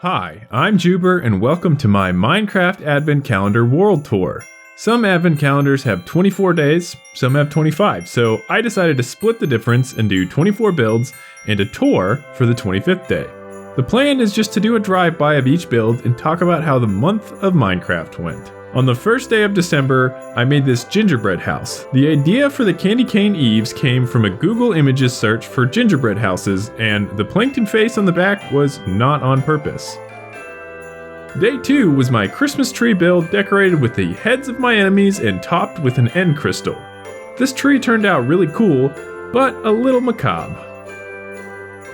Hi, I'm Juber and welcome to my Minecraft Advent Calendar World Tour. Some Advent calendars have 24 days, some have 25, so I decided to split the difference and do 24 builds and a tour for the 25th day. The plan is just to do a drive-by of each build and talk about how the month of Minecraft went. On the first day of December, I made this gingerbread house. The idea for the candy cane eaves came from a Google Images search for gingerbread houses, and the plankton face on the back was not on purpose. Day 2 was my Christmas tree build decorated with the heads of my enemies and topped with an end crystal. This tree turned out really cool, but a little macabre.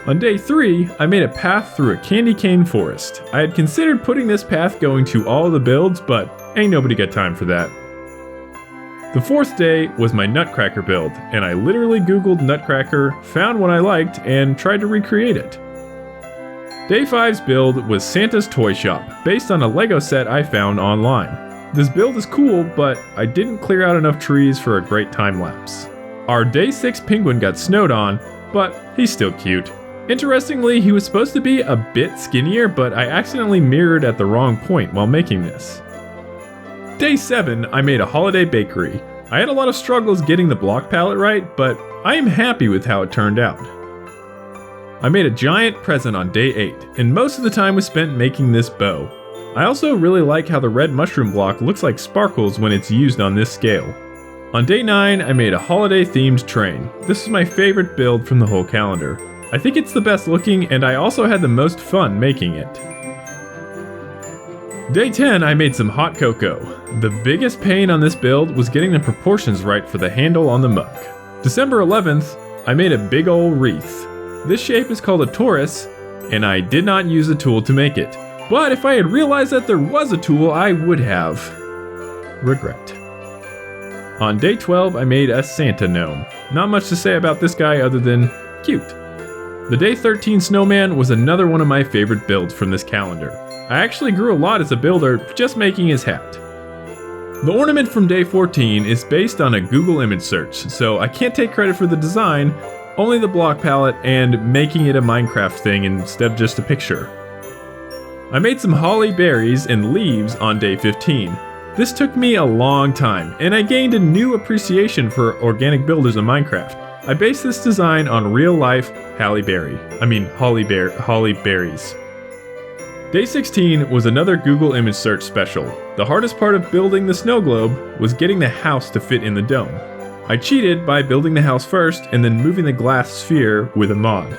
On day 3, I made a path through a candy cane forest. I had considered putting this path going to all the builds, but ain't nobody got time for that. The 4th day was my Nutcracker build, and I literally googled Nutcracker, found what I liked, and tried to recreate it. Day 5's build was Santa's Toy Shop, based on a Lego set I found online. This build is cool, but I didn't clear out enough trees for a great time lapse. Our day 6 penguin got snowed on, but he's still cute. Interestingly, he was supposed to be a bit skinnier, but I accidentally mirrored at the wrong point while making this. Day 7, I made a holiday bakery. I had a lot of struggles getting the block palette right, but I am happy with how it turned out. I made a giant present on day 8, and most of the time was spent making this bow. I also really like how the red mushroom block looks like sparkles when it's used on this scale. On day 9, I made a holiday themed train. This is my favorite build from the whole calendar. I think it's the best looking, and I also had the most fun making it. Day 10, I made some hot cocoa. The biggest pain on this build was getting the proportions right for the handle on the mug. December 11th, I made a big ol' wreath. This shape is called a torus, and I did not use a tool to make it. But if I had realized that there was a tool, I would have. Regret. On day 12, I made a Santa gnome. Not much to say about this guy other than cute. The day 13 snowman was another one of my favorite builds from this calendar. I actually grew a lot as a builder, just making his hat. The ornament from day 14 is based on a Google image search, so I can't take credit for the design, only the block palette and making it a Minecraft thing instead of just a picture. I made some holly berries and leaves on day 15. This took me a long time, and I gained a new appreciation for organic builders in Minecraft. I based this design on real-life holly berries. Day 16 was another Google image search special. The hardest part of building the snow globe was getting the house to fit in the dome. I cheated by building the house first and then moving the glass sphere with a mod.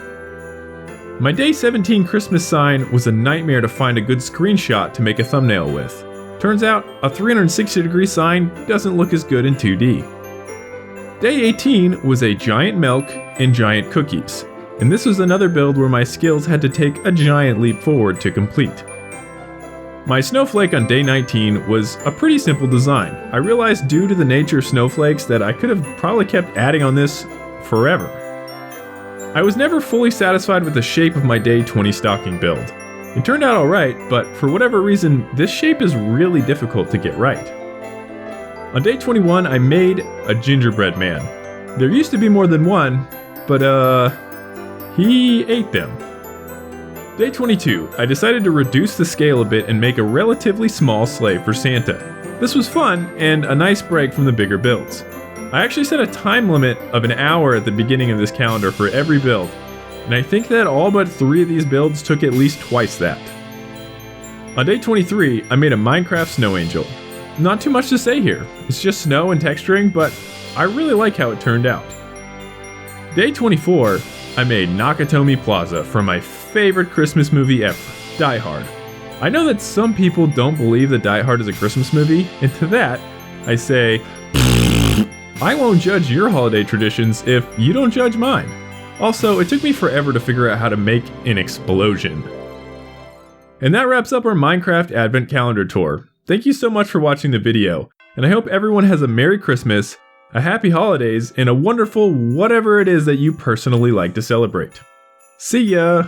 My day 17 Christmas sign was a nightmare to find a good screenshot to make a thumbnail with. Turns out, a 360-degree sign doesn't look as good in 2D. Day 18 was a giant milk and giant cookies, and this was another build where my skills had to take a giant leap forward to complete. My snowflake on day 19 was a pretty simple design. I realized due to the nature of snowflakes that I could have probably kept adding on this forever. I was never fully satisfied with the shape of my day 20 stocking build. It turned out alright, but for whatever reason, this shape is really difficult to get right. On day 21, I made a gingerbread man. There used to be more than one, but he ate them. Day 22, I decided to reduce the scale a bit and make a relatively small sleigh for Santa. This was fun and a nice break from the bigger builds. I actually set a time limit of an hour at the beginning of this calendar for every build, and I think that all but 3 of these builds took at least twice that. On day 23, I made a Minecraft snow angel. Not too much to say here, it's just snow and texturing, but I really like how it turned out. Day 24, I made Nakatomi Plaza from my favorite Christmas movie ever, Die Hard. I know that some people don't believe that Die Hard is a Christmas movie, and to that, I say, I won't judge your holiday traditions if you don't judge mine. Also, it took me forever to figure out how to make an explosion. And that wraps up our Minecraft Advent Calendar tour. Thank you so much for watching the video, and I hope everyone has a Merry Christmas, a Happy Holidays, and a wonderful whatever it is that you personally like to celebrate. See ya!